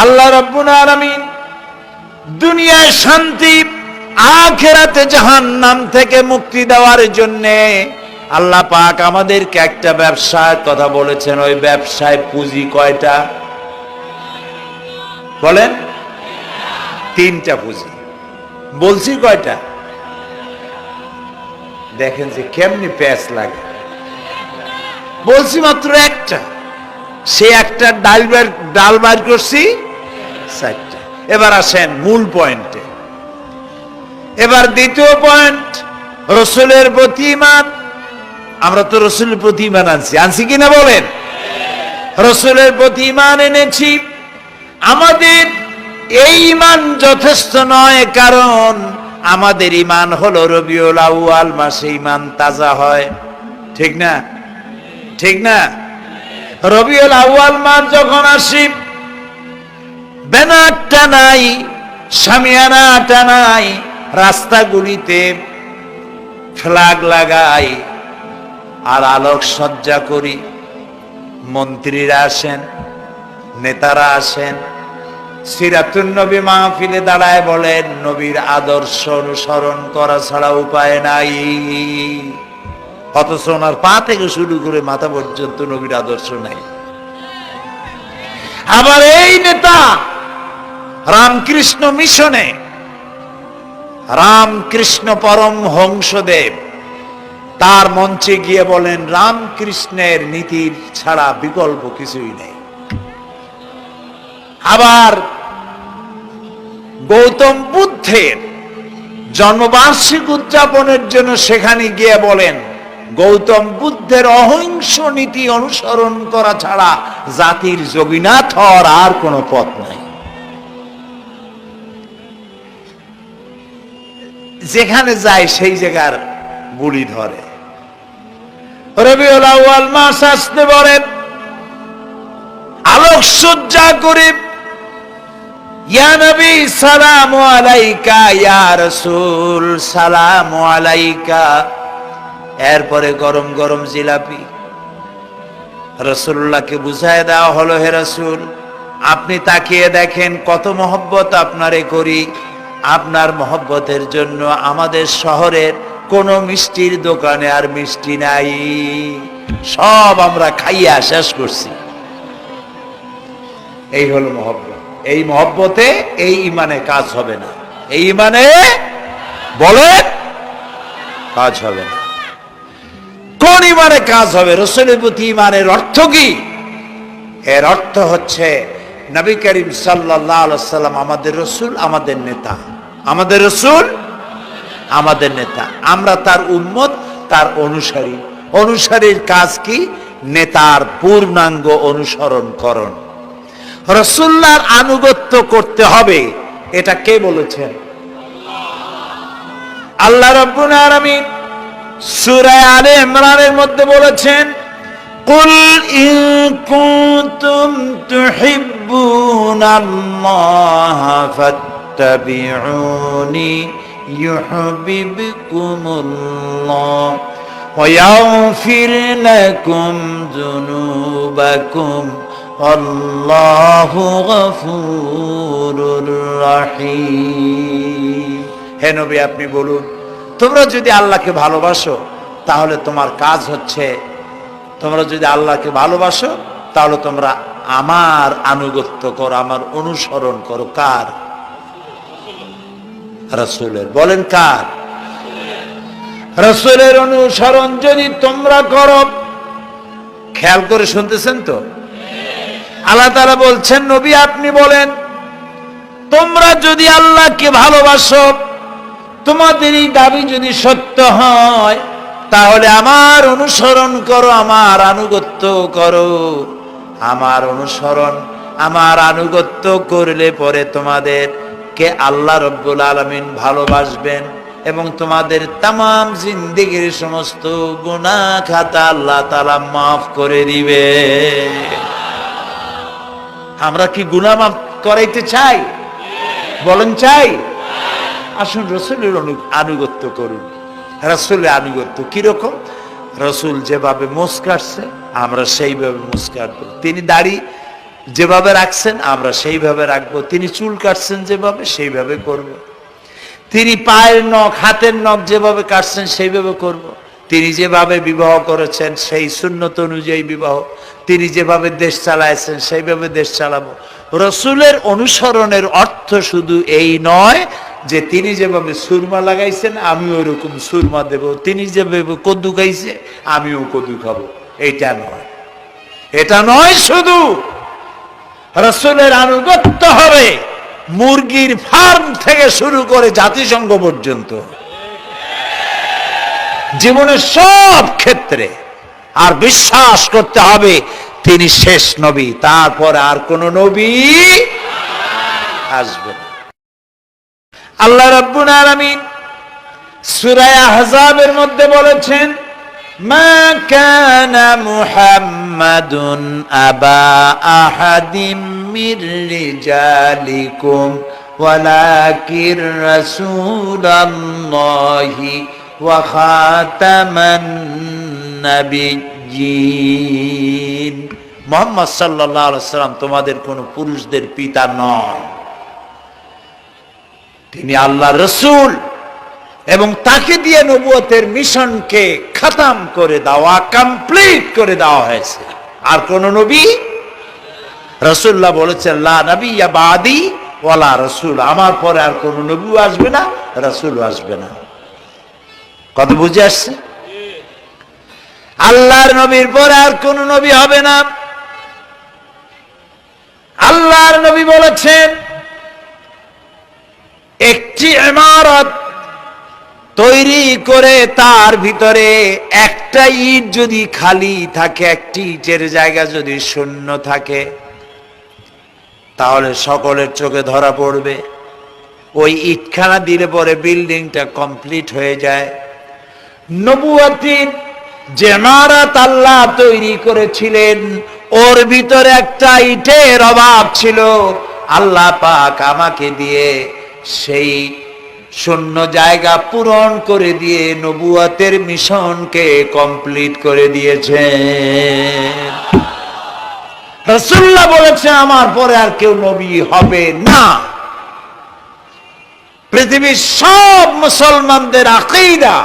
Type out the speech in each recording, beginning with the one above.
আল্লাহ রাব্বুল আলামিন দুনিয়ায় শান্তি, আখিরাতে জাহান্নাম থেকে মুক্তি দেওয়ার জন্য আল্লাহ পাক আমাদেরকে একটা ব্যবসার কথা বলেছেন। ওই ব্যবসায় পুঁজি কয়টা বলেন? তিনটা পুঁজি। বলছি কয়টা? দেখেন যে কেমনি প্যাঁচ লাগে। বলছি মাত্র একটা, সে একটা ডাল বার করছি চারটা। এবার আসেন মূল পয়েন্টে। এবার দ্বিতীয় পয়েন্ট, রসুলের প্রতি ঈমান। আমরা তো রসুলের প্রতি ঈমান আনছি কিনা বলেন? রসুলের প্রতি ঈমান এনেছি। আমাদের এই ঈমান যথেষ্ট নয়, কারণ আমাদের ঈমান হলো রবিউল আউয়াল মাসে ঈমান তাজা হয়, ঠিক না? ঠিক না? রবিউল আউয়াল মাস যখন আসি, ব্যানারটা নাই, শামিয়ানাটা নাই, রাস্তাগুলিতে ফ্ল্যাগ লাগাই আর আলোক সজ্জা করি। মন্ত্রীরা আসেন, নেতারা আসেন, সিরাতুন নবী মাহফিলে দাঁড়ায় বলেন নবীর আদর্শ অনুসরণ করা ছাড়া উপায় নাই। অথচ ওনার পা থেকে শুরু করে মাথা পর্যন্ত নবীর আদর্শ নাই। আবার এই নেতা রামকৃষ্ণ মিশনে, রামকৃষ্ণ পরমহংসদেব তার মঞ্চে গিয়ে বলেন রামকৃষ্ণের নীতির ছাড়া বিকল্প কিছুই নেই। আবার গৌতম বুদ্ধের জন্মবার্ষিকী উদযাপনের জন্য সেখানে গিয়ে বলেন গৌতম বুদ্ধের অহিংস নীতি অনুসরণ করা ছাড়া জাতির যোগীনাথ হওয়ার আর কোনো পথ নাই। যেখানে যায় সেই জায়গার বুলি ধরে। রবিউল আউয়াল মাস আসতে বলেন, আলোক সজ্জা করে ইয়া নবী সালামু আলাইকা, ইয়া রাসূল সালামু আলাইকা। এরপরে গরম গরম জিলাপি রাসূলুল্লাহকে বুঝায় দেওয়া হলো, হে রাসূল আপনি তাকিয়ে দেখেন কত মহব্বত আপনারে করি। আপনার মহব্বতের জন্য আমাদের শহরের কোন মিষ্টির দোকানে আর মিষ্টি নাই, সব আমরা খাইয়া শেষ করছি। এই হলো মহব্বত। এই মহব্বতে এই ঈমানে কাজ হবে না। এই ঈমানে বলেন কাজ হবে না। কোন ঈমানে কাজ হবে? রাসূলের প্রতি ঈমানের অর্থ কি? এর অর্থ হচ্ছে নবী করিম সাল্লাল্লাহু আলাইহি ওয়াসাল্লাম আমাদের রাসূল, আমাদের নেতা। আমাদের রাসূল আমাদের নেতা, আমরা তার উম্মত, তার অনুসারী। অনুসারীর কাজ কি? নেতার পূর্ণাঙ্গ অনুসরণ করণ। রাসূলুল্লাহর আনুগত্য করতে হবে। এটা কে বলেছেন? আল্লাহ রাব্বুল আলামিন সূরা আলে ইমরানের মধ্যে বলেছেন, কুল ইন কুনতুম তুহিব্বুনাল্লাহ ফাত্তাবিউনি ইউহিব্বুকুমুল্লাহ ওয়া ইয়াগফির লাকুম যুনুবাকুম আল্লাহু গফুরুর রহিম। হে নবী আপনি বলুন, তোমরা যদি আল্লাহকে ভালোবাসো তাহলে তোমার কাজ হচ্ছে, তোমরা যদি আল্লাহকে ভালোবাসো তাহলে তোমরা আমার আনুগত্য করো, আমার অনুসরণ করো। কার? রাসূলের। বলেন কার? রাসূলের অনুসরণ যদি তোমরা করো, খেয়াল করে শুনতেছেন তো? আল্লাহ তাআলা বলছেন নবী আপনি বলেন তোমরা যদি আল্লাহকে ভালোবাসো, তোমাদের এই দাবি যদি সত্য হয়, তাহলে আমার অনুসরণ করো, আমার আনুগত্য করো। আমার অনুসরণ, আমার আনুগত্য করলে পরে তোমাদেরকে আল্লাহ রাব্বুল আলামিন ভালোবাসবেন এবং তোমাদের তামাম জিন্দেগির সমস্ত গুনাহ খাতা আল্লাহ তাআলা মাফ করে দিবে। আমরা কি গুনাহ মাফ করাইতে চাই? বলেন চাই? আসুন রাসূলের আনুগত্য করুন। রাসূলের আনুগত্য কিরকম? রাসূল যেভাবে মুস্কাটছে আমরা সেইভাবে মুস্কাট করি। তিনি দাড়ি যেভাবে রাখছেন আমরা সেইভাবে রাখবো, তিনি চুল কাটছেন যেভাবে সেইভাবে করব। তিনি পায়ের নখ হাতের নখ যেভাবে কাটছেন সেইভাবে করব। তিনি যেভাবে বিবাহ করেছেন সেই সুন্নত অনুযায়ী বিবাহ, তিনি যেভাবে দেশ চালাইছেন সেইভাবে দেশ চালাবো। রসুলের অনুসরণের অর্থ শুধু এই নয় যে তিনি যেভাবে সুরমা লাগাইছেন আমিও ওরকম সুরমা দেব, তিনি যেভাবে কদ্দু খাইছে আমিও কদ্দু খাবো, এটা নয়। এটা নয়, শুধু রসুলের আনুগত্য হবে মুরগির ফার্ম থেকে শুরু করে জাতিসংঘ পর্যন্ত, জীবনের সব ক্ষেত্রে। আর বিশ্বাস করতে হবে তিনি শেষ নবী, তারপর আর কোন নবী আসবে না। আল্লাহ রাব্বুল আলামিন সূরা আহজাবের মধ্যে বলেছেন, মা কানা মুহাম্মাদুন আবা আহাদিম মির রিজালিকুম ওয়ালাকির রাসূলুল্লাহি ওয়া খাতামান নাবিয়্যিন। মুহাম্মদ সাল্লাল্লাহু আলাইহি ওয়াসাল্লাম তোমাদের কোন পুরুষদের পিতা নন, তিনি আল্লাহর রাসূল এবং তাকে দিয়ে নবুয়তের মিশনকে খতম করে দেওয়া, কমপ্লিট করে দেওয়া হয়েছে। আর কোন নবী, রাসূলুল্লাহ বলেছেন লা নাবিয়্যা বাদি ওয়ালা রাসূল, আমার পরে আর কোন নবী আসবে না, রাসূল আসবে না। কত বুঝে আসছে? আল্লাহর নবীর পরে আর কোন নবী হবে না। আল্লাহর নবী বলেছেন একটি ইমারত তৈরি করে তার ভিতরে একটা ইট যদি খালি থাকে, একটি ইটের জায়গা যদি শূন্য থাকে, তাহলে সকলের চোখে ধরা পড়বে। ওই ইটখানা দিলে পরে বিল্ডিংটা কমপ্লিট হয়ে যায়। নবুয়তের যে ইমারত আল্লাহ তৈরি করেছিলেন, ওর ভিতরে একটা ইটের অভাব ছিল। আল্লাহ পাক আমাকে দিয়ে সেই শূন্য জায়গা পূরণ করে দিয়ে নবুয়তের মিশনকে কমপ্লিট করে দিয়েছেন। রাসূলুল্লাহ বলেছে আমার পরে আর কেউ নবী হবে না। পৃথিবীর সব মুসলমানদের আকীদা,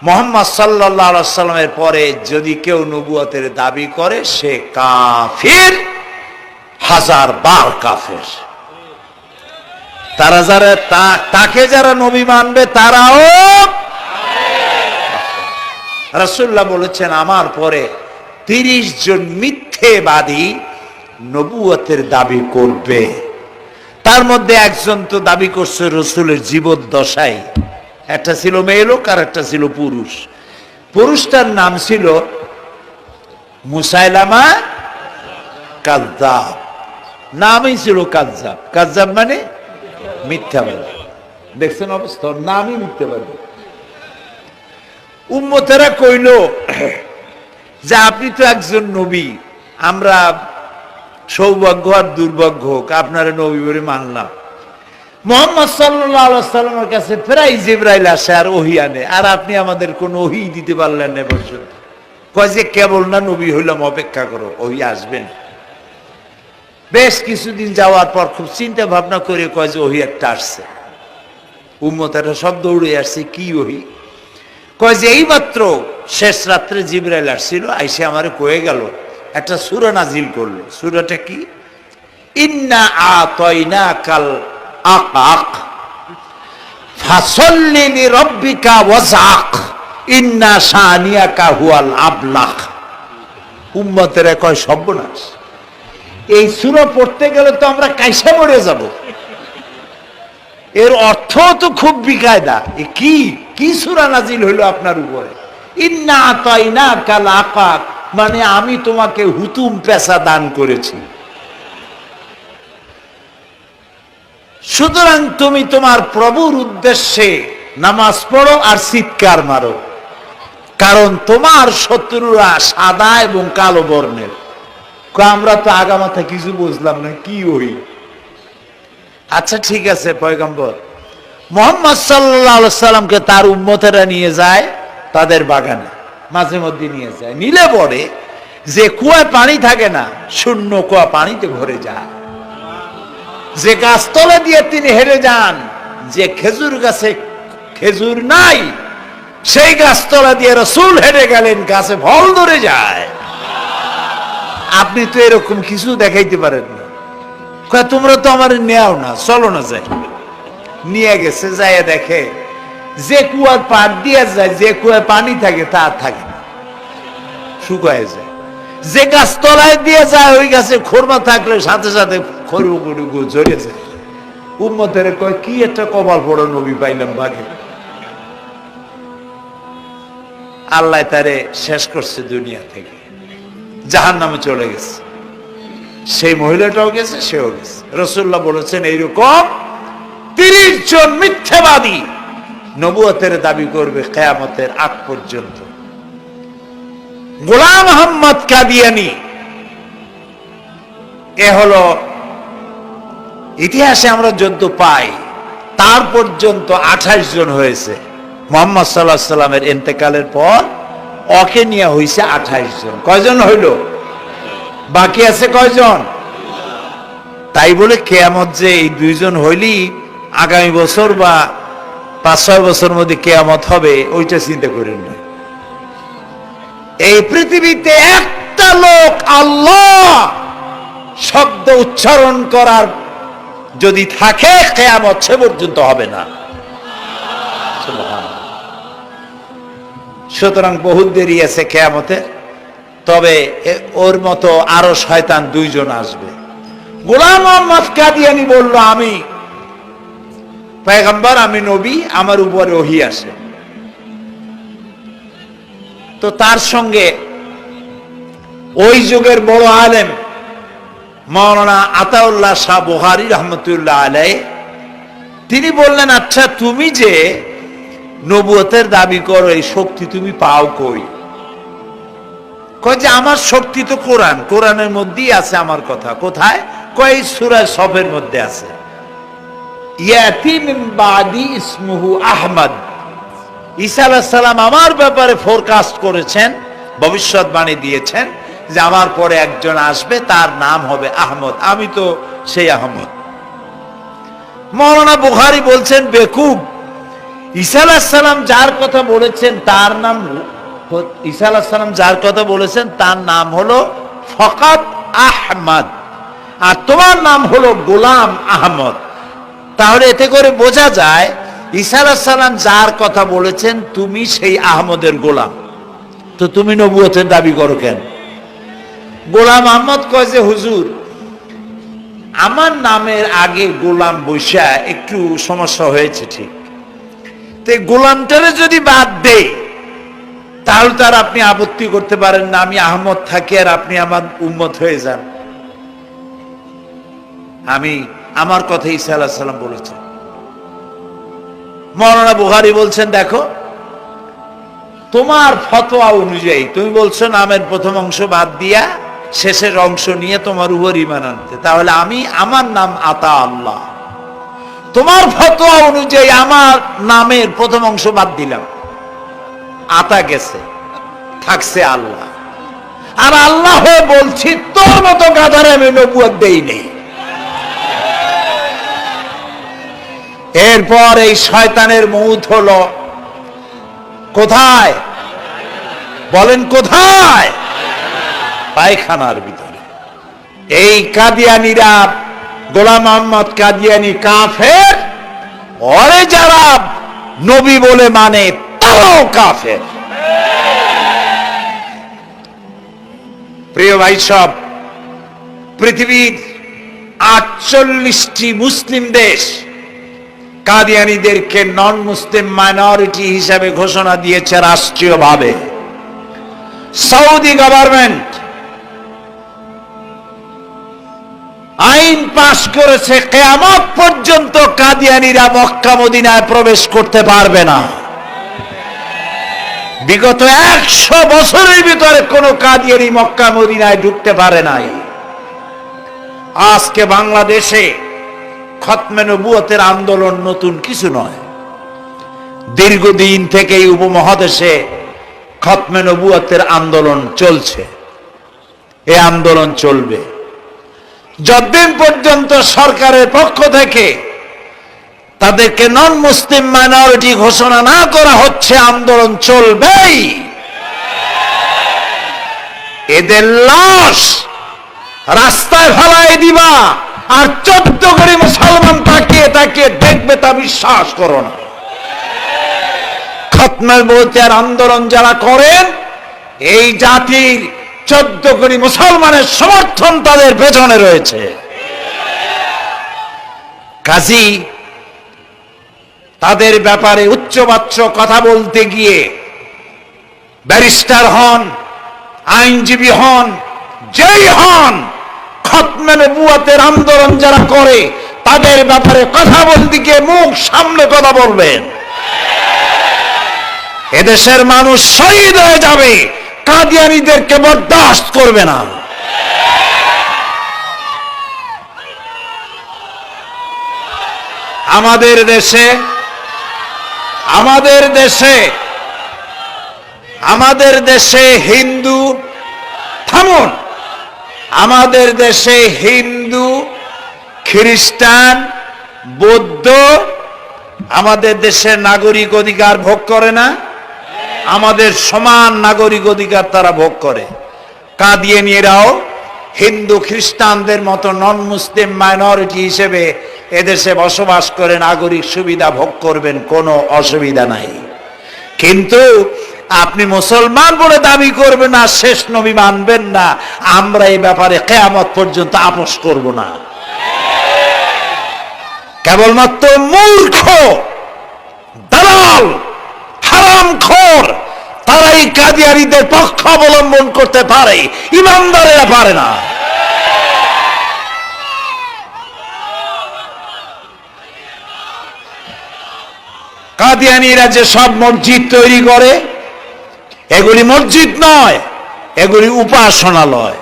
মুহাম্মদ সাল্লাল্লাহু আলাইহি ওয়াসাল্লামের পরে যদি কেউ নবুয়তের দাবি করে সে কাফির, হাজার বার কাফির। তারা যারা তাকে যারা নবী মানবে তারাও। রাসূলুল্লাহ বলেছেন আমার পরে 30 জন মিথ্যেবাদী নবুয়তের দাবি করবে। তার মধ্যে একজন তো দাবি করছে রসুলের জীবদ্দশায়, একটা ছিল মেয়ে লোক আর একটা ছিল পুরুষ। পুরুষটার নাম ছিল মুসাইলামা কাযযাব, নামই ছিল কাযযাব। কাযযাব মানে মিথ্যাবাদী। দেখছেন অবস্থা, নামই মিথ্যাবাদী। উম্মতেরা কইল যে আপনি তো একজন নবী, আমরা সৌভাগ্য আর দুর্ভাগ্য হোক আপনারা নবী বলে মানলাম। মুহাম্মদ সাল্লাল্লাহু আলাইহি ওয়াসাল্লামের কাছে প্রায় জিবরাইল আসে আর ওহী আনে, আর আপনি আমাদের কোনো ওহী দিতে পারলেন না পর্যন্ত। কয় যে কেবল না নবী হইলাম, অপেক্ষা করো, ওহী আসবেন। বেশ কিছুদিন যাওয়ার পর খুব চিন্তা ভাবনা করে কয় যে ওহী একটা আসছে। উম্মতেরা সব দৌড়ে আসছে, কি ওহী? কয় যে এইমাত্র শেষ রাত্রে জিবরাইল আসছিল, আইসে আমারে কয়ে গেল একটা সূরা নাজিল করলো। সূরাটা কি? ইন্না আতাইনাকাল আকাক ফাসাল্লি লিরাব্বিকা ওয়াজআক ইন্না শানিয়াকা হুয়াল আবলাক। উম্মতেরা কয় সর্বনাশ, এই সূরা পড়তে গেলে তো আমরা কাইসা মরে যাব। এর অর্থ তো খুব বিকায়দা। কি কি সূরা নাজিল হইল আপনার উপরে? ইন্না আতাইনাকাল আকাক মানে আমি তোমাকে হুতুম পেশা দান করেছি, সুতরাং তুমি তোমার প্রভুর উদ্দেশ্যে নামাজ পড়ো আর চিৎকার মারো, কারণ তোমার শত্রুরা সাদা এবং কালো বর্ণের। আমরা তো আগামাথা কিছু বুঝলাম না, কি ওই? আচ্ছা ঠিক আছে, পয়গম্বর মুহাম্মদ সাল্লাল্লাহু আলাইহি সাল্লামকে তার উম্মতেরা নিয়ে যায় তাদের বাগানে, মাঝে মধ্যে নিয়ে যায়। নিলে পরে যে কুয়ায় পানি থাকে না, শূন্য কুয়া পানিতে ভরে যায়। যে গাছতলা দিয়ে তিনি হেরে যান, যে খেজুর গাছে খেজুর নাই, সেই গাছতলা দিয়ে রাসূল হেঁটে গেলেন, গাছে ফল ধরে যায়। আপনি তো এরকম কিছু দেখাইতে পারেন না। কয় তোমরা তো আমার নেও না, চলো না যাই। নিয়ে গেছে, যায় দেখে যে কুয়ার পাড় দিয়ে যায়, যে কুয়ায় পানি থাকে তা থাকে না, শুকায় যায়। যে গাছ তলায় দিয়ে যায়, ওই গাছে খোরমা থাকলে সাথে সাথে খড়ুগুড়ু ঝরে যায়। উম্মতের কয় কি একটা কপাল পড়ো নবী পাইলাম বাঘে। আল্লাহ তারে শেষ করছে দুনিয়া থেকে, জাহান্নামে চলে গেছে। সেই মহিলাটাও গেছে, সেও গেছে। রাসূলুল্লাহ বলেছেন এইরকম 30 জন মিথ্যাবাদী নবুয়তের দাবি করবে কিয়ামতের আগ পর্যন্ত। গোলাম আহমদ কাদিয়ানী, এ হলো ইতিহাসে আমরা যদ্দ পাই, তার পর্যন্ত 28 জন হয়েছে। মুহাম্মদ সাল্লাল্লাহু আলাইহি সাল্লামের ইন্তেকালের পর ওকে নিয়ে হয়েছে 28 জন। কয়জন হইল? বাকি আছে কয়জন? তাই বলে কিয়ামত যে এই 2 জন হইলি আগামী বছর বা 5-6 বছরের মধ্যে কিয়ামত হবে, ওইটা চিন্তা করেন না। এই পৃথিবীতে একটা লোক আল্লাহ শব্দ উচ্চারণ করার যদি থাকে, কিয়ামত সে পর্যন্ত হবে না। সুতরাং বহুত দেরি আছে কিয়ামতে। তবে ওর মতো আরো শয়তান 2 জন আসবে। গোলাম আহমদ কাদিয়ানী বলল, আমি পয়গম্বর, আমি নবী, আমার উপরে ওহী আসে। তো তার সঙ্গে ওই যুগের বড় আলেম মাওলানা আতাউল্লাহ শাহ বুখারী রহমতুল্লাহ আলাইহি, তিনি বললেন, আচ্ছা তুমি যে নবুয়তের দাবি করো, এই শক্তি তুমি পাও কই? কয় যে আমার শক্তি তো কোরআন, কোরআনের মধ্যেই আছে আমার কথা। কোথায়? কয় সূরা সফের মধ্যে আছে, ইয়াতি মিন বাদি ইসমুহু আহমদ। ঈসা আলাইহিস সালাম আমার ব্যাপারে ফোরকাস্ট করেছেন, ভবিষ্যৎবাণী দিয়েছেন যে আমার পরে একজন আসবে, তার নাম হবে আহমদ। আমি তো সেই আহমদ। মাওলানা বুখারী বলছেন, বেকুব, ঈসা আলাইহিস সালাম যার কথা বলেছেন তার নাম, ঈসা আলাইহিস সালাম যার কথা বলেছেন তার নাম হলো ফকাত আহমদ, আর তোমার নাম হলো গোলাম আহমদ। তাহলে এতে করে বোঝা যায় ঈসা আলাইহিস সালাম যার কথা বলেছেন তুমি সেই আহমদের গোলাম, তো তুমি নবুয়তের দাবি করো কেন? গোলাম আহমদ কয় যে হুজুর, আমার নামের আগে গোলাম বৈশা একটু সমস্যা হয়েছে, ঠিক, তো গোলামটারে যদি বাদ দেই তাহলে তার আপনি আপত্তি করতে পারেন না, আমি আহমদ থাকি আর আপনি আমার উম্মত হয়ে যান। আমি আমার কথা ঈসা আলাইহিস সালাম বলেছেন। মাওলানা বুখারী বলছেন, দেখো তোমার ফতোয়া অনুযায়ী তুমি বলছো নামের প্রথম অংশ বাদ দিয়া শেষের অংশ নিয়ে তোমার উপর ঈমান আনতে, তাহলে আমি, আমার নাম আতা আল্লাহ, তোমার ফতোয়া অনুযায়ী আমার নামের প্রথম অংশ বাদ দিলাম, আতা গেছে, থাকছে আল্লাহ। আর আল্লাহ হয়ে বলছি তোর মতো গাধারে আমি নবুয়ত দেই নেই। এরপর এই শয়তানের মউত হলো কোথায়? বলেন কোথায়? পায়খানার ভিতরে। এই কাদিয়ানীরা, গোলাম আহমদ কাদিয়ানী কাফের, ওরে যারা নবী বলে মানে তারাও কাফের। প্রিয় ভাই সব, পৃথিবীর 48টি মুসলিম দেশ কাদিয়ানীদেরকে নন মুসলিম মাইনরিটি হিসাবে ঘোষণা দিয়েছে রাষ্ট্রীয়ভাবে। সৌদি গভর্নমেন্ট আইন পাশ করেছে, কিয়ামত পর্যন্ত কাদিয়ানীরা মক্কা মদিনায় প্রবেশ করতে পারবে না। বিগত 100 বছরের ভিতরে কোন কাদিয়ানী মক্কা মদিনায় ঢুকতে পারে নাই। আজকে বাংলাদেশে খতমে নবুয়তের আন্দোলন নতুন কিছু নয়, দীর্ঘদিন থেকে এই উপমহাদেশে খতমে নবুয়তের আন্দোলন চলছে। এই আন্দোলন চলবে যতদিন পর্যন্ত সরকারের পক্ষ থেকে তাদেরকে নন মুসলিম মাইনরিটি ঘোষণা না করা হচ্ছে, আন্দোলন চলবেই। এদের লাশ রাস্তায় ফেলায় দিবা, আর 14 কোটি মুসলমান তাকিয়ে তাকিয়ে দেখবে, তা বিশ্বাস করো না। খতমে নবুয়তের আন্দোলন যারা করেন, এই জাতির 14 কোটি মুসলমানের সমর্থন তাদের পেছনে রয়েছে। কাজী তাদের ব্যাপারে উচ্চবাচ্য কথা বলতে গিয়ে ব্যারিস্টার হন, আইনজীবী হন, যেই হন, খতমে নবুয়তের আন্দোলন যারা করে তাদের ব্যাপারে কথা বলতে গিয়ে মুখ সামনে কথা বলবেন। এদেশের মানুষ শহীদ হয়ে যাবে, কাদিয়ানীদেরকে বরদাস্ত করবে না। আমাদের দেশে হিন্দু, থামুন, আমাদের দেশে হিন্দু, খ্রিস্টান, বৌদ্ধ আমাদের দেশের নাগরিক অধিকার ভোগ করে না? আমাদের সমান নাগরিক অধিকার তারা ভোগ করে। কাদিয়ানীরাও হিন্দু খ্রিস্টানদের মতো নন মুসলিম মাইনরিটি হিসেবে এদেশে বসবাস করে নাগরিক সুবিধা ভোগ করবেন, কোনো অসুবিধা নাই। কিন্তু আপনি মুসলমান বলে দাবি করবেন না, শেষ নবী মানবেন না, আমরা এই ব্যাপারে কিয়ামত পর্যন্ত আপোষ করব না। কেবলমাত্র মূর্খ, দালাল, হারামখোর তারাই কাদিয়ানীদের পক্ষ অবলম্বন করতে পারে, ইমানদারেরা পারে না। কাদিয়ানীরা যে সব মসজিদ তৈরি করে, এগুলি মসজিদ নয়, এগুলি উপাসনালয়।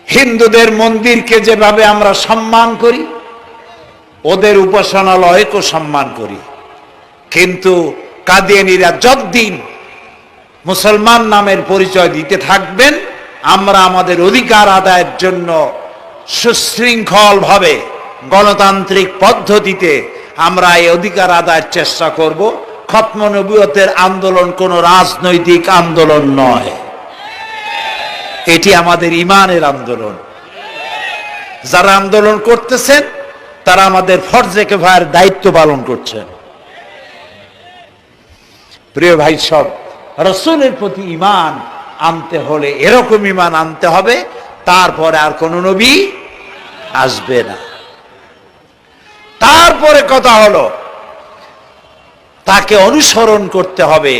হিন্দুদের মন্দিরকে যেভাবে আমরা সম্মান করি, ওদের উপাসনালয়কেও সম্মান করি। কিন্তু কাদিয়ানীরা যতদিন মুসলমান নামের পরিচয় দিতে থাকবেন, আমরা আমাদের অধিকার আদায়ের জন্য সুশৃঙ্খল ভাবে গণতান্ত্রিক পদ্ধতিতে আমরা এই অধিকার আদায়ের চেষ্টা করব। খতমে নবুয়তের আন্দোলন কোনো রাজনৈতিক আন্দোলন নয়, এটি আমাদের ঈমানের আন্দোলন। যারা আন্দোলন করতেছেন তারা আমাদের ফরজে কিফায়ার দায়িত্ব পালন করছেন। প্রিয় ভাই সব, রাসূলের প্রতি ঈমান আনতে হলে এরকম ঈমান আনতে হবে, তারপরে আর কোন নবী আসবে না। তারপরে কথা হলো তাকে অনুসরণ করতে হবে,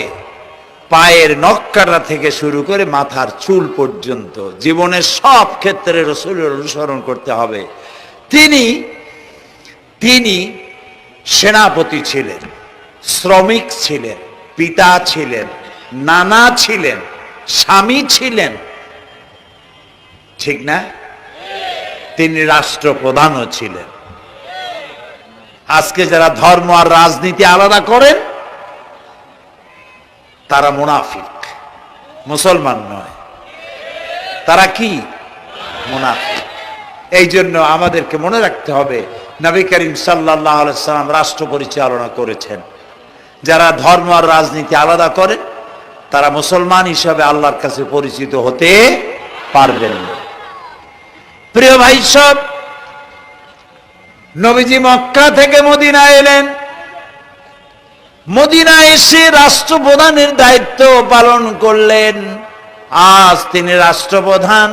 পায়ের নখকাটা থেকে শুরু করে মাথার চুল পর্যন্ত জীবনের সব ক্ষেত্রে রাসূলের অনুসরণ করতে হবে। তিনি সেনাপতি ছিলেন, শ্রমিক ছিলেন, পিতা ছিলেন, নানা ছিলেন, স্বামী ছিলেন, ঠিক না? তিনি রাষ্ট্রপ্রধানও ছিলেন। আজকে যারা ধর্ম আর রাজনীতি আলাদা করেন তারা মুনাফিক, মুসলমান নয়। তারা কি? মুনাফিক। এই জন্য আমাদেরকে মনে রাখতে হবে, নবী করিম সাল্লাল্লাহু আলাইহি সাল্লাম রাষ্ট্র পরিচালনা করেছেন। যারা ধর্ম আর রাজনীতি আলাদা করেন তারা মুসলমান হিসাবে আল্লাহর কাছে পরিচিত হতে পারবেন না। প্রিয় ভাই সব, নবীজি মক্কা থেকে মদিনা এলেন। মদিনা এসে রাষ্ট্রপ্রধানের দায়িত্ব পালন করলেন। আজ তিনি রাষ্ট্রপ্রধান।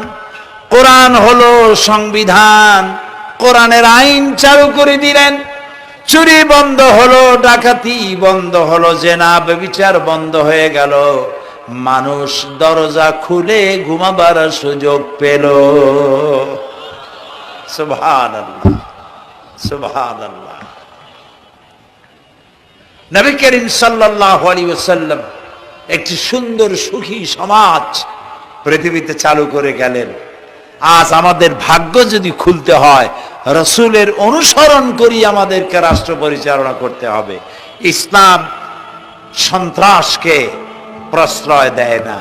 কোরআন হলো সংবিধান, কোরআনের আইন চালু করে দিলেন। চুরি বন্ধ হলো, ডাকাতি বন্ধ হলো, জেনা ব্যভিচার বন্ধ হয়ে গেল। মানুষ দরজা খুলে ঘুমাবার সুযোগ পেল। সুবহানাল্লাহ, সুবহানাল্লাহ। নবী করিম সাল্লাল্লাহু আলাইহি ওয়াসাল্লাম একটি সুন্দর সুখী সমাজ পৃথিবীতে চালু করে গেলেন। আজ আমাদের ভাগ্য যদি খুলতে হয়, রাসূলের অনুসরণ করি আমাদেরকে রাষ্ট্র পরিচালনা করতে হবে। ইসলাম সন্ত্রাসকে প্রশ্রয় দেয় না।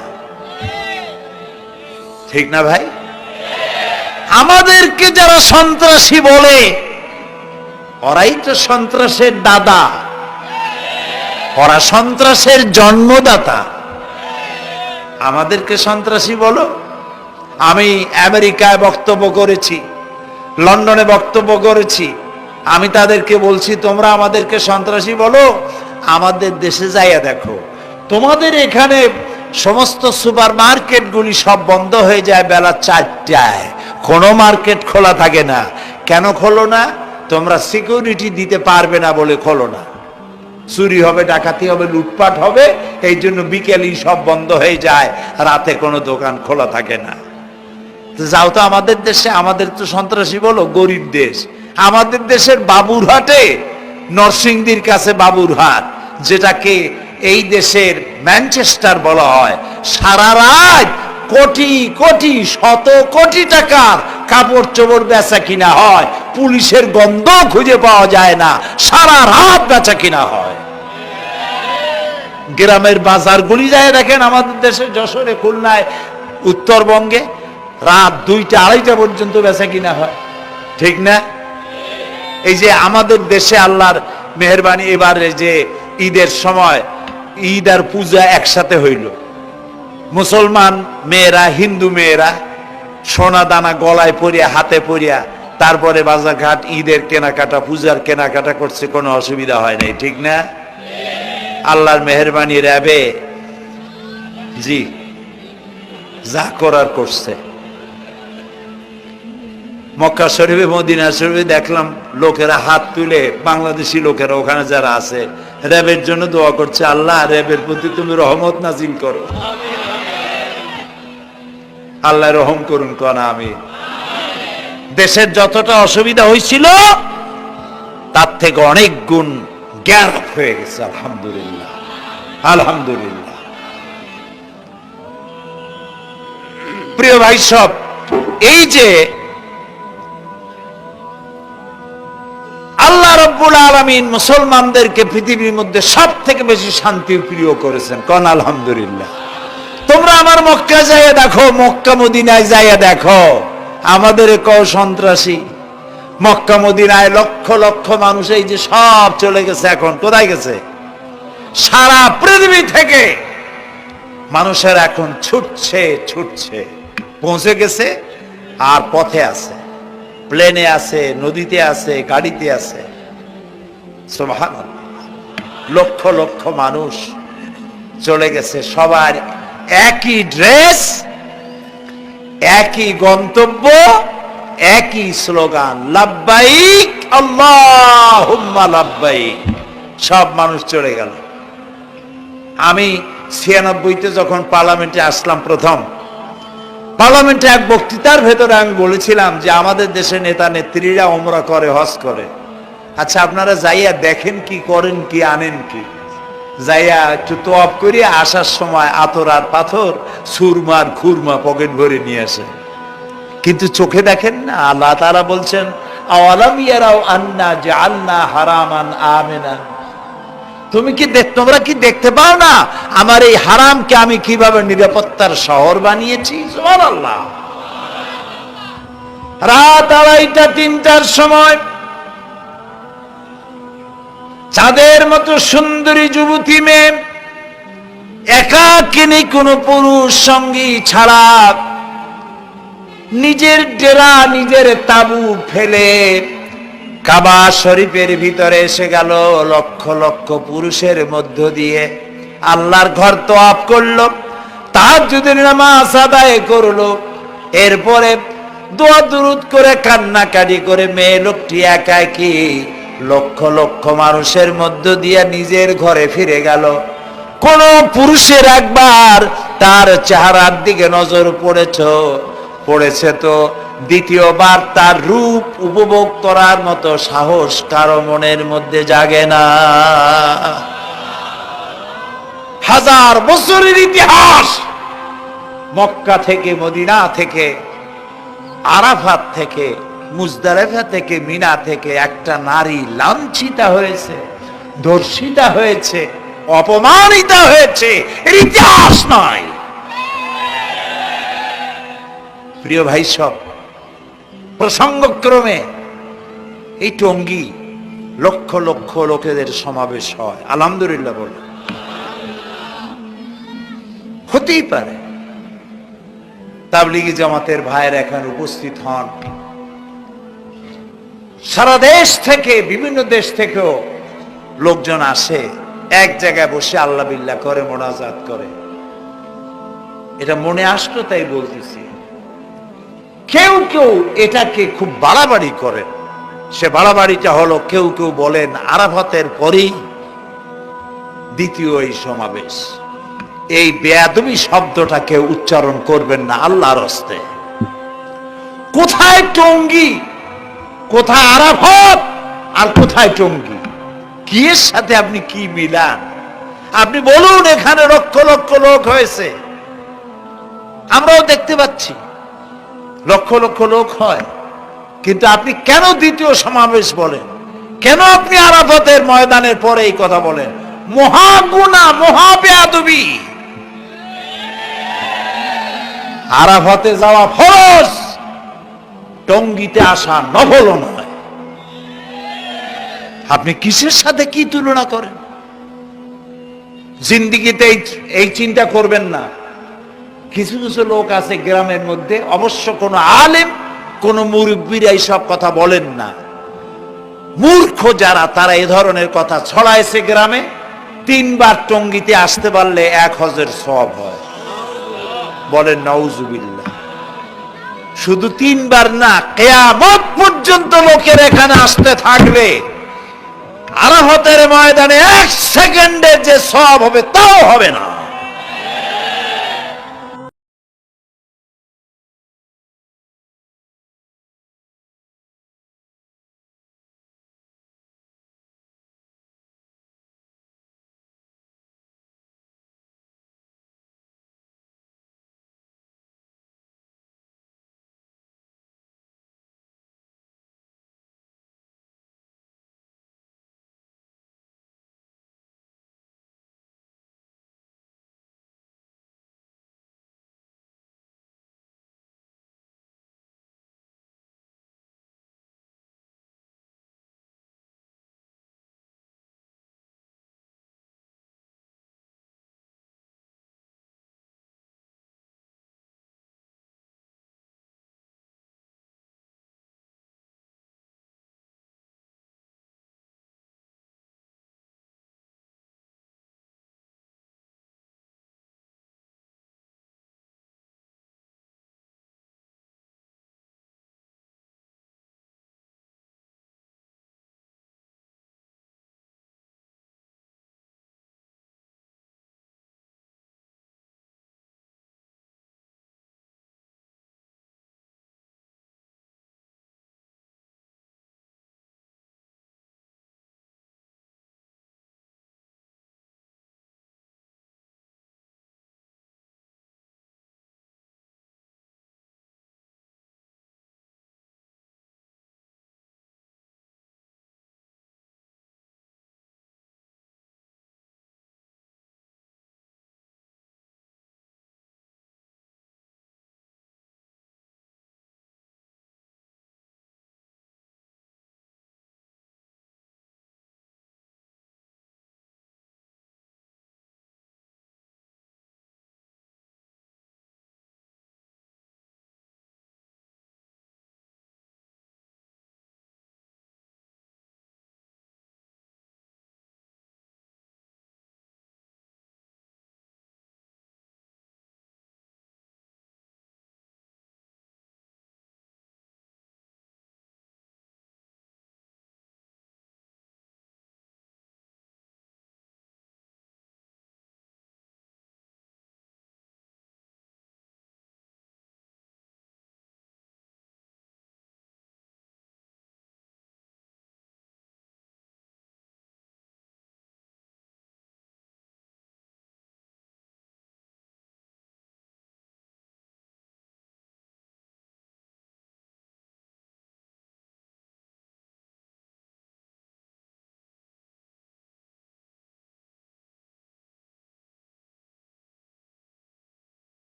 ঠিক না ভাই? আমাদেরকে যারা সন্ত্রাসী বলে, ওরাই তো সন্ত্রাসের দাদা, ওরা সন্ত্রাসের জন্মদাতা। আমাদেরকে সন্ত্রাসী বলো? আমি আমেরিকায় বক্তব্য করেছি, লন্ডনে বক্তব্য করেছি, আমি তাদেরকে বলছি তোমরা আমাদেরকে সন্ত্রাসী বলো? আমাদের দেশে যাইয়া দেখো, তোমাদের এখানে সমস্ত সুপার মার্কেটগুলি সব বন্ধ হয়ে যায় বেলা 4টায়, কোনো মার্কেট খোলা থাকে না। কেন খোলো না? তোমরা সিকিউরিটি দিতে পারবে না বলে খোলো না। চুরি হবে, ডাকাতি হবে, লুটপাট হবে, এই জন্য বিকেলই সব বন্ধ হয়ে যায়, রাতে কোনো দোকান খোলা থাকে না। যাও তো আমাদের দেশে, আমাদের তো সন্ত্রাসী বলো? গরিব দেশ। আমাদের দেশের বাবুরহাটে, নরসিংদীর কাছে বাবুরহাট, যেটাকে এই দেশের ম্যানচেস্টার বলা হয়, সারা রাত কোটি কোটি শত কোটি টাকার কাপড় চোপড় বেচা কিনা হয়, পুলিশের গন্ধ খুঁজে পাওয়া যায় না, সারা রাত বেচা কিনা হয়। গ্রামের বাজারগুলি যায় দেখেন আমাদের দেশে, যশোরে, খুলনায়, উত্তরবঙ্গে রাত 2টা 2:30 পর্যন্ত বেচা কিনা হয়। ঠিক না? এই যে আমাদের দেশে আল্লাহর মেহেরবানি, এবারে যে ঈদের সময় ঈদ আর পূজা একসাথে হইল, মুসলমান মেয়েরা, হিন্দু মেয়েরা সোনা দানা গলায় পরিয়া, হাতে পরিয়া, তারপরে বাজারঘাট ঈদের কেনাকাটা, পূজার কেনাকাটা করছে, কোনো অসুবিধা হয় নাই। ঠিক না? আল্লাহর মেহেরবানি, র্যাবে জি যা করার করছে। মক্কা শরীফে, মদিনা শরীফে দেখলাম লোকেরা হাত তুলে, বাংলাদেশি লোকেরা ওখানে যারা আছে, র্যাবের জন্য দোয়া করছে, আল্লাহ র্যাবের প্রতি তুমি রহমত নাজিল করো, আল্লাহ রহম করুন কোন। আমি দেশের যতটা অসুবিধা হয়েছিল তার থেকে অনেক গুণ জ্ঞান হয়ে গেছে, আলহামদুলিল্লাহ, আলহামদুলিল্লাহ। প্রিয় ভাই সব, এই যে আল্লাহ রাব্বুল আলামিন মুসলমানদেরকে পৃথিবীর মধ্যে সব থেকে বেশি শান্তির প্রিয় করেছেন, কোন আলহামদুলিল্লাহ। তোমরা আমার মক্কা যাইয়া দেখো, মক্কা মদিনায় যাইয়া দেখো, আমাদের কও সন্ত্রাসী। মক্কা মদিনায় লক্ষ লক্ষ মানুষ এই যে সব চলে গেছে, এখন কোথায় গেছে? সারা পৃথিবী থেকে মানুষের এখন ছুটছে ছুটছে, পৌঁছে গেছে, আর পথে আছে, প্লেনে আছে, নদীতে আছে, গাড়িতে আছে। সুবহানাল্লাহ, লক্ষ লক্ষ মানুষ চলে গেছে, সবার একই ড্রেস, একই গন্তব্য, একই স্লোগান, লাব্বাইক আল্লাহুম্মা লাব্বাইক। সব মানুষ চলে গেল। আমি 96-তে যখন পার্লামেন্টে আসলাম, প্রথম পার্লামেন্টে এক বক্তৃতার ভেতরে আমি বলেছিলাম যে আমাদের দেশে নেতা নেত্রীরা ওমরা করে, হজ করে। আচ্ছা, আপনারা যাইয়া দেখেন কি করেন, কি আনেন কি? যাইয়া একটু তোয়াব করে আসার সময় আতর আর পাথর, সুরমার খুরমা পকেট ভরে নিয়ে আসে, কিন্তু চোখে দেখেন না। আল্লাহ তাআলা বলছেন, আওয়ালাম ইয়ারাও আন্না জাআলনা হারামান আমিনা। তোমরা কি দেখতে পাও না আমার এই হারামকে আমি কিভাবে নিরাপত্তার শহর বানিয়েছি? সুবহানাল্লাহ। রাত 2:30-3টার সময় চাঁদের মতো সুন্দরী যুবতী মেয়ে একাকিনী, কোন পুরুষ সঙ্গী ছাড়া, নিজের ডেরা, নিজের তাবু ফেলে কাবা শরীফের ভিতরে এসে গেল। লক্ষ লক্ষ পুরুষের মধ্য দিয়ে আল্লাহর ঘর তোয়াফ করলো, তাহাজ্জুদের নামাজ আদায় করলো, এরপরে দোয়া দুরুদ করে কান্নাকাটি করে মেয়ে লোকটি একাকী লক্ষ লক্ষ মানুষের মধ্য দিয়ে নিজের ঘরে ফিরে গেল। কোন পুরুষের একবার তার চেহারার দিকে নজর পড়েছে তো দ্বিতীয়বার তার রূপ উপভোগ করার মতো সাহস কারো মনের মধ্যে জাগে না। 1000 বছরের ইতিহাস, মক্কা থেকে, মদিনা থেকে, আরাফাত থেকে, মুজদালিফা থেকে, মিনা থেকে একটা নারী লাঞ্ছিতা হয়েছে, ধর্ষিতা হয়েছে, অপমানিত হয়েছে, এর ইতিহাস নয়। প্রিয় ভাই সব, প্রসঙ্গক্রমে এই টঙ্গী লক্ষ লক্ষ লোকেদের সমাবেশ হয়, আলহামদুলিল্লাহ বলে। হতেই পারে তাবলিগি জামাতের ভাইয়েরা এখানে উপস্থিত হন, সারা দেশ থেকে, বিভিন্ন দেশ থেকেও লোকজন আসে, এক জায়গায় বসে আল্লাহ বিল্লাহ করে, মোনাজাত করে। এটা মনে আসলো তাই বলতেছি। কেউ কেউ এটাকে খুব বাড়াবাড়ি করেন। সে বাড়াবাড়িটা হলো, কেউ কেউ বলেন আরাফাতের পরেই দ্বিতীয় এই সমাবেশ। এই বেয়াদবি শব্দটাকে উচ্চারণ করবেন না আল্লাহর হস্তে। কোথায় টঙ্গী, কোথায় আরাফাত, আর কোথায় টঙ্গী? কি এর সাথে আপনি কি মিলান? আপনি বলুন এখানে লক্ষ লক্ষ লোক হয়েছে, আমরাও দেখতে পাচ্ছি লক্ষ লক্ষ লোক হয়, কিন্তু আপনি কেন দ্বিতীয় সমাবেশ বলেন? কেন আপনি আরাফাতের ময়দানের পরে এই কথা বলেন? মহা গুনাহ, মহা বেয়াদবি। আরাফাতে যাওয়া ফরজ, টঙ্গীতে আসা নফল নয়। আপনি কিসের সাথে কি তুলনা করেন? জিন্দিগিতে এই চিন্তা করবেন না। কিছু কিছু লোক আছে গ্রামের মধ্যে, অবশ্য কোনো আলেম, কোন মুরব্বীরা এইসব কথা বলেন না। মূর্খ যারা, তারা এই ধরনের কথা ছড়াইছে গ্রামে। 3 বার টঙ্গীতে আসতে পারলে 1 হজের সওয়াব হয়। বলেন নাউজুবিল্লাহ। শুধু 3 বার না, কিয়ামত পর্যন্ত লোকের এখানে আসতে থাকবে। আরাফাতের ময়দানে 1 সেকেন্ডে যে সওয়াব হবে তাও হবে না।